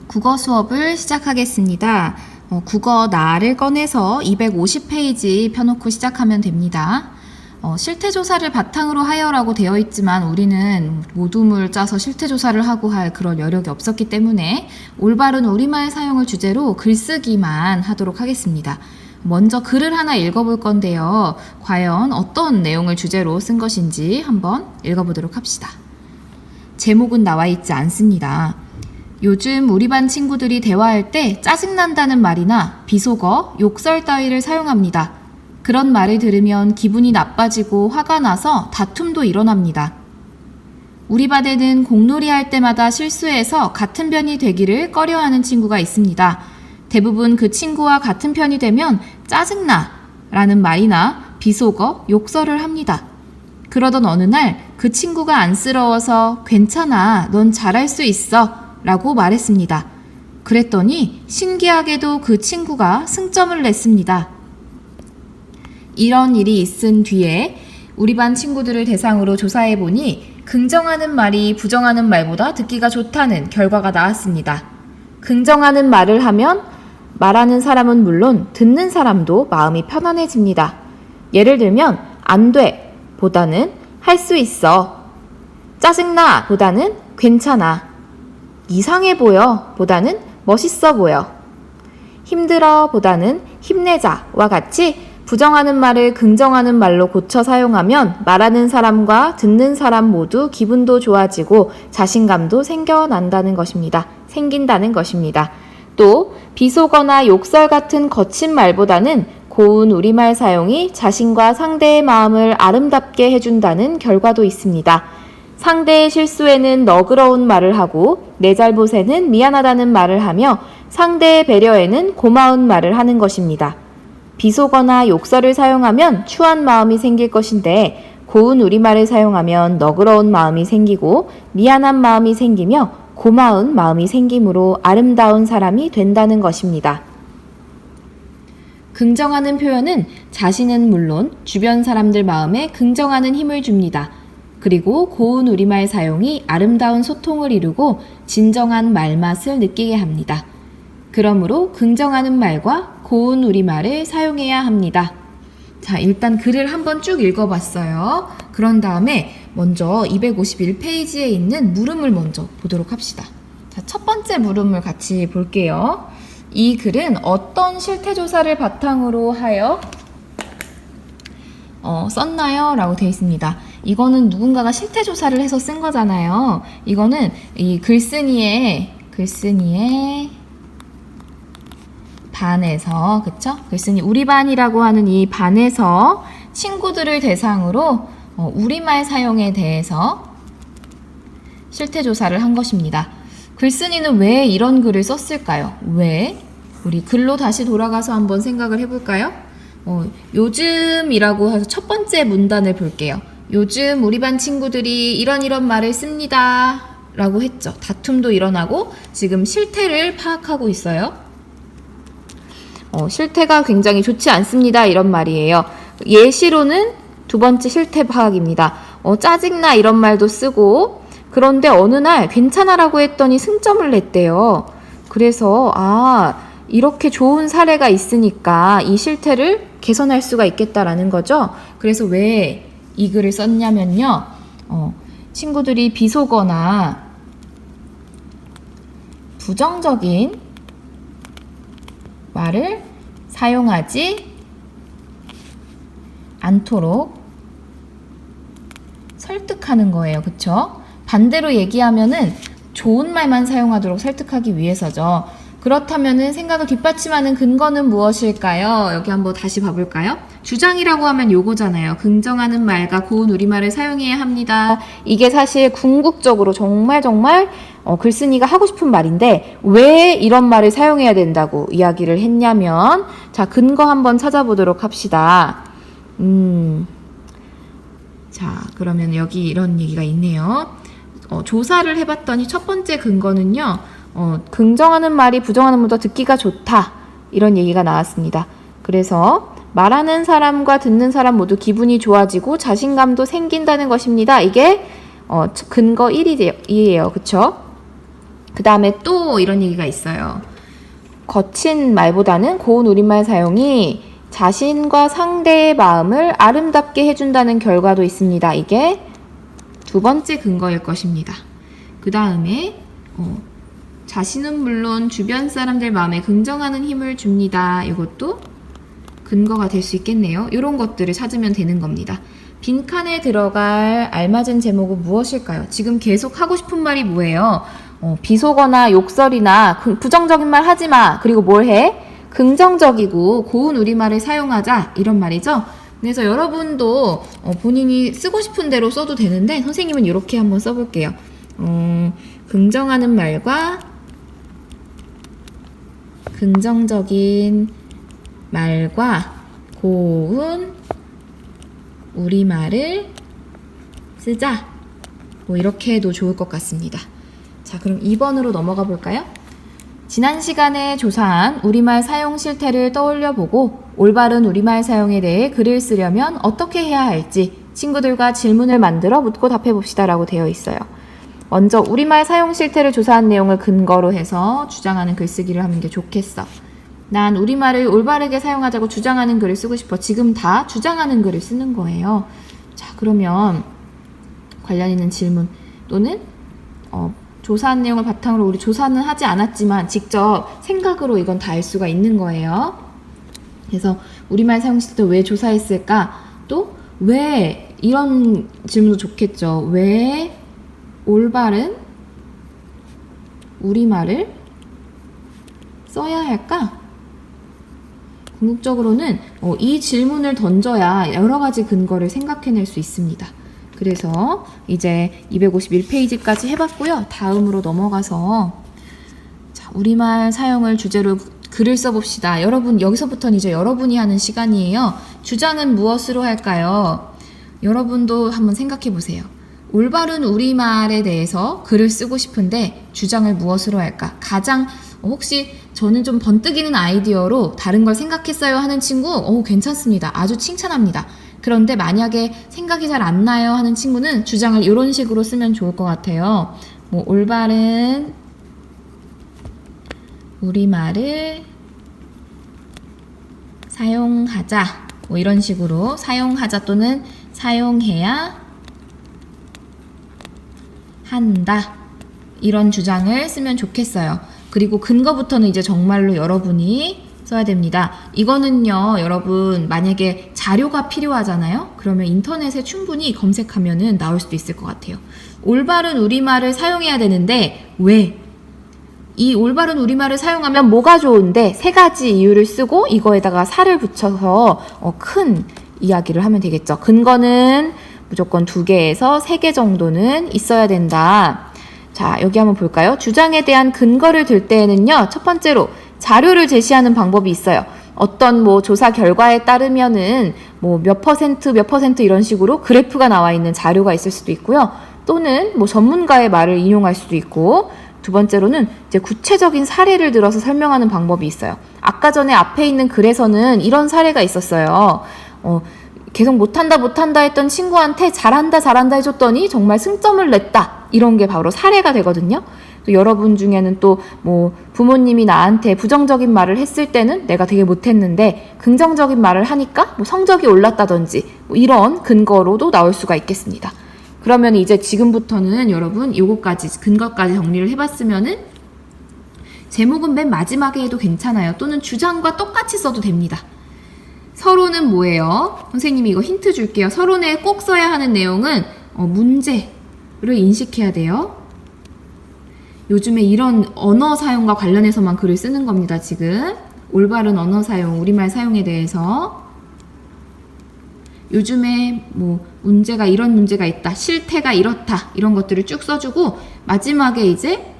국어 수업을 시작하겠습니다. 국어 나를 꺼내서 250페이지 펴놓고 시작하면 됩니다. 실태조사를 바탕으로 하여라고 되어 있지만 우리는 모둠을 짜서 실태조사를 하고 할 그런 여력이 없었기 때문에 올바른 우리말 사용을 주제로 글쓰기만 하도록 하겠습니다. 먼저 글을 하나 읽어볼 건데요. 과연 어떤 내용을 주제로 쓴 것인지 한번 읽어보도록 합시다. 제목은 나와 있지 않습니다. 요즘 우리 반 친구들이 대화할 때 짜증난다는 말이나 비속어, 욕설 따위를 사용합니다. 그런 말을 들으면 기분이 나빠지고 화가 나서 다툼도 일어납니다. 우리 반에는 공놀이 할 때마다 실수해서 같은 편이 되기를 꺼려하는 친구가 있습니다. 대부분 그 친구와 같은 편이 되면 짜증나 라는 말이나 비속어, 욕설을 합니다. 그러던 어느 날 그 친구가 안쓰러워서 괜찮아, 넌 잘할 수 있어 라고 말했습니다. 그랬더니 신기하게도 그 친구가 승점을 냈습니다. 이런 일이 있은 뒤에 우리 반 친구들을 대상으로 조사해보니 긍정하는 말이 부정하는 말보다 듣기가 좋다는 결과가 나왔습니다. 긍정하는 말을 하면 말하는 사람은 물론 듣는 사람도 마음이 편안해집니다. 예를 들면 안 돼 보다는 할 수 있어, 짜증나 보다는 괜찮아, 이상해 보여 보다는 멋있어 보여, 힘들어 보다는 힘내자와 같이 부정하는 말을 긍정하는 말로 고쳐 사용하면 말하는 사람과 듣는 사람 모두 기분도 좋아지고 자신감도 생긴다는 것입니다. 또 비속어나 욕설 같은 거친 말보다는 고운 우리말 사용이 자신과 상대의 마음을 아름답게 해준다는 결과도 있습니다. 상대의 실수에는 너그러운 말을 하고 내 잘못에는 미안하다는 말을 하며 상대의 배려에는 고마운 말을 하는 것입니다. 비속어나 욕설을 사용하면 추한 마음이 생길 것인데 고운 우리말을 사용하면 너그러운 마음이 생기고 미안한 마음이 생기며 고마운 마음이 생김으로 아름다운 사람이 된다는 것입니다. 긍정하는 표현은 자신은 물론 주변 사람들 마음에 긍정하는 힘을 줍니다. 그리고 고운 우리말 사용이 아름다운 소통을 이루고 진정한 말맛을 느끼게 합니다. 그러므로 긍정하는 말과 고운 우리말을 사용해야 합니다. 자, 일단 글을 한번 쭉 읽어봤어요. 그런 다음에 먼저 251페이지에 있는 물음을 먼저 보도록 합시다. 자, 첫 번째 물음을 같이 볼게요. 이 글은 어떤 실태조사를 바탕으로 하여 썼나요? 라고 되어 있습니다. 이거는 누군가가 실태조사를 해서 쓴 거잖아요. 이거는 이 글쓴이의 반에서, 그쵸? 글쓴이 우리 반이라고 하는 이 반에서 친구들을 대상으로 우리말 사용에 대해서 실태조사를 한 것입니다. 글쓴이는 왜 이런 글을 썼을까요? 왜? 우리 글로 다시 돌아가서 한번 생각을 해볼까요? 요즘이라고 해서 첫 번째 문단을 볼게요. 요즘 우리 반 친구들이 이런 말을 씁니다 라고 했죠. 다툼도 일어나고 지금 실태를 파악하고 있어요. 실태가 굉장히 좋지 않습니다 이런 말이에요. 예시로는 두 번째 실태 파악입니다. 짜증나 이런 말도 쓰고, 그런데 어느 날 괜찮아라고 했더니 승점을 냈대요. 그래서 이렇게 좋은 사례가 있으니까 이 실태를 개선할 수가 있겠다라는 거죠. 그래서 왜 이 글을 썼냐면요. 친구들이 비속어나 부정적인 말을 사용하지 않도록 설득하는 거예요. 그쵸? 반대로 얘기하면은 좋은 말만 사용하도록 설득하기 위해서죠. 그렇다면은 생각을 뒷받침하는 근거는 무엇일까요? 여기 한번 다시 봐볼까요? 주장이라고 하면 요거잖아요. 긍정하는 말과 고운 우리말을 사용해야 합니다. 이게 사실 궁극적으로 정말 글쓴이가 하고 싶은 말인데 왜 이런 말을 사용해야 된다고 이야기를 했냐면, 자, 근거 한번 찾아보도록 합시다. 자, 그러면 여기 이런 얘기가 있네요. 조사를 해봤더니 첫 번째 근거는요, 긍정하는 말이 부정하는 말보다 듣기가 좋다 이런 얘기가 나왔습니다. 그래서 말하는 사람과 듣는 사람 모두 기분이 좋아지고 자신감도 생긴다는 것입니다. 이게 근거 1이에요. 그쵸? 그 다음에 또 이런 얘기가 있어요. 거친 말보다는 고운 우리말 사용이 자신과 상대의 마음을 아름답게 해준다는 결과도 있습니다. 이게 두 번째 근거일 것입니다. 그 다음에 자신은 물론 주변 사람들 마음에 긍정하는 힘을 줍니다. 이것도 근거가 될 수 있겠네요. 이런 것들을 찾으면 되는 겁니다. 빈칸에 들어갈 알맞은 제목은 무엇일까요? 지금 계속 하고 싶은 말이 뭐예요? 비속어나 욕설이나 부정적인 말 하지 마. 그리고 뭘 해? 긍정적이고 고운 우리말을 사용하자. 이런 말이죠. 그래서 여러분도 본인이 쓰고 싶은 대로 써도 되는데 선생님은 이렇게 한번 써볼게요. 긍정하는 말과 긍정적인 말과 고운 우리말을 쓰자. 뭐 이렇게 해도 좋을 것 같습니다. 자, 그럼 2번으로 넘어가 볼까요? 지난 시간에 조사한 우리말 사용 실태를 떠올려보고 올바른 우리말 사용에 대해 글을 쓰려면 어떻게 해야 할지 친구들과 질문을 만들어 묻고 답해봅시다 라고 되어 있어요. 먼저 우리말 사용 실태를 조사한 내용을 근거로 해서 주장하는 글쓰기를 하는 게 좋겠어. 난 우리말을 올바르게 사용하자고 주장하는 글을 쓰고 싶어. 지금 다 주장하는 글을 쓰는 거예요. 자, 그러면 관련 있는 질문 또는 조사한 내용을 바탕으로 우리 조사는 하지 않았지만 직접 생각으로 이건 다 알 수가 있는 거예요. 그래서 우리말 사용 실태 왜 조사했을까? 또 왜 이런 질문도 좋겠죠. 왜 올바른 우리말을 써야 할까? 궁극적으로는 이 질문을 던져야 여러 가지 근거를 생각해낼 수 있습니다. 그래서 이제 251페이지까지 해봤고요. 다음으로 넘어가서 자, 우리말 사용을 주제로 글을 써봅시다. 여러분, 여기서부터는 이제 여러분이 하는 시간이에요. 주장은 무엇으로 할까요? 여러분도 한번 생각해 보세요. 올바른 우리말에 대해서 글을 쓰고 싶은데 주장을 무엇으로 할까? 가장 혹시 저는 좀 번뜩이는 아이디어로 다른 걸 생각했어요 하는 친구 괜찮습니다. 아주 칭찬합니다. 그런데 만약에 생각이 잘 안 나요 하는 친구는 주장을 이런 식으로 쓰면 좋을 것 같아요. 뭐 올바른 우리말을 사용하자. 뭐 이런 식으로 사용하자 또는 사용해야 한다. 이런 주장을 쓰면 좋겠어요. 그리고 근거부터는 이제 정말로 여러분이 써야 됩니다. 이거는요, 여러분, 만약에 자료가 필요하잖아요? 그러면 인터넷에 충분히 검색하면은 나올 수도 있을 것 같아요. 올바른 우리말을 사용해야 되는데, 왜? 이 올바른 우리말을 사용하면 뭐가 좋은데, 세 가지 이유를 쓰고 이거에다가 살을 붙여서 큰 이야기를 하면 되겠죠. 근거는 무조건 2개에서 3개 정도는 있어야 된다. 자, 여기 한번 볼까요? 주장에 대한 근거를 들 때에는요, 첫 번째로 자료를 제시하는 방법이 있어요. 어떤 조사 결과에 따르면은 몇 퍼센트 이런 식으로 그래프가 나와 있는 자료가 있을 수도 있고요. 또는 전문가의 말을 인용할 수도 있고, 두 번째로는 이제 구체적인 사례를 들어서 설명하는 방법이 있어요. 아까 전에 앞에 있는 글에서는 이런 사례가 있었어요. 계속 못한다 했던 친구한테 잘한다 해줬더니 정말 승점을 냈다. 이런 게 바로 사례가 되거든요. 또 여러분 중에는 또 부모님이 나한테 부정적인 말을 했을 때는 내가 되게 못했는데 긍정적인 말을 하니까 성적이 올랐다든지 이런 근거로도 나올 수가 있겠습니다. 그러면 이제 지금부터는 여러분 요거까지 근거까지 정리를 해봤으면은 제목은 맨 마지막에 해도 괜찮아요. 또는 주장과 똑같이 써도 됩니다. 서론은 뭐예요? 선생님이 이거 힌트 줄게요. 서론에 꼭 써야 하는 내용은 문제를 인식해야 돼요. 요즘에 이런 언어 사용과 관련해서만 글을 쓰는 겁니다. 지금 올바른 언어 사용, 우리말 사용에 대해서 요즘에 문제가 이런 문제가 있다, 실태가 이렇다 이런 것들을 쭉 써주고 마지막에 이제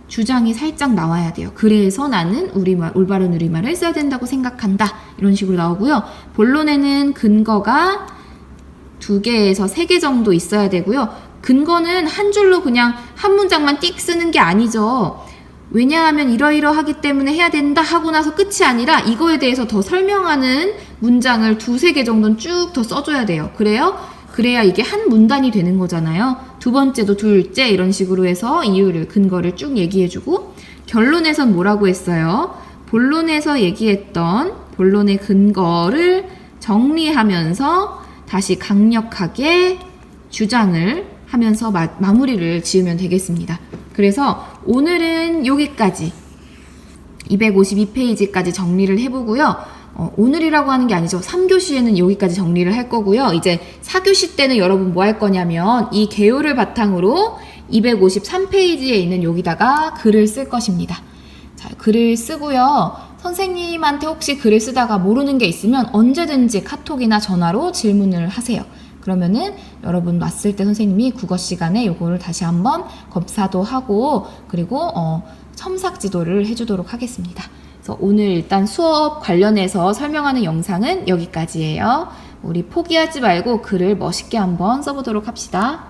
주장이 살짝 나와야 돼요. 그래서 나는 올바른 우리말을 써야 된다고 생각한다. 이런 식으로 나오고요. 본론에는 근거가 2개에서 3개 정도 있어야 되고요. 근거는 한 줄로 그냥 한 문장만 띡 쓰는 게 아니죠. 왜냐하면 이러이러하기 때문에 해야 된다 하고 나서 끝이 아니라 이거에 대해서 더 설명하는 문장을 2-3개 정도는 쭉 더 써줘야 돼요. 그래야 이게 한 문단이 되는 거잖아요. 두 번째도 둘째 이런 식으로 해서 이유를 근거를 쭉 얘기해주고 결론에선 뭐라고 했어요? 본론에서 얘기했던 본론의 근거를 정리하면서 다시 강력하게 주장을 하면서 마무리를 지으면 되겠습니다. 그래서 오늘은 여기까지 252페이지까지 정리를 해보고요. 오늘이라고 하는 게 아니죠. 3교시에는 여기까지 정리를 할 거고요. 이제 4교시 때는 여러분 뭐 할 거냐면 이 개요를 바탕으로 253페이지에 있는 여기다가 글을 쓸 것입니다. 자, 글을 쓰고요. 선생님한테 혹시 글을 쓰다가 모르는 게 있으면 언제든지 카톡이나 전화로 질문을 하세요. 그러면은 여러분 왔을 때 선생님이 국어 시간에 요거를 다시 한번 검사도 하고 그리고 첨삭 지도를 해주도록 하겠습니다. 그래서 오늘 일단 수업 관련해서 설명하는 영상은 여기까지예요. 우리 포기하지 말고 글을 멋있게 한번 써보도록 합시다.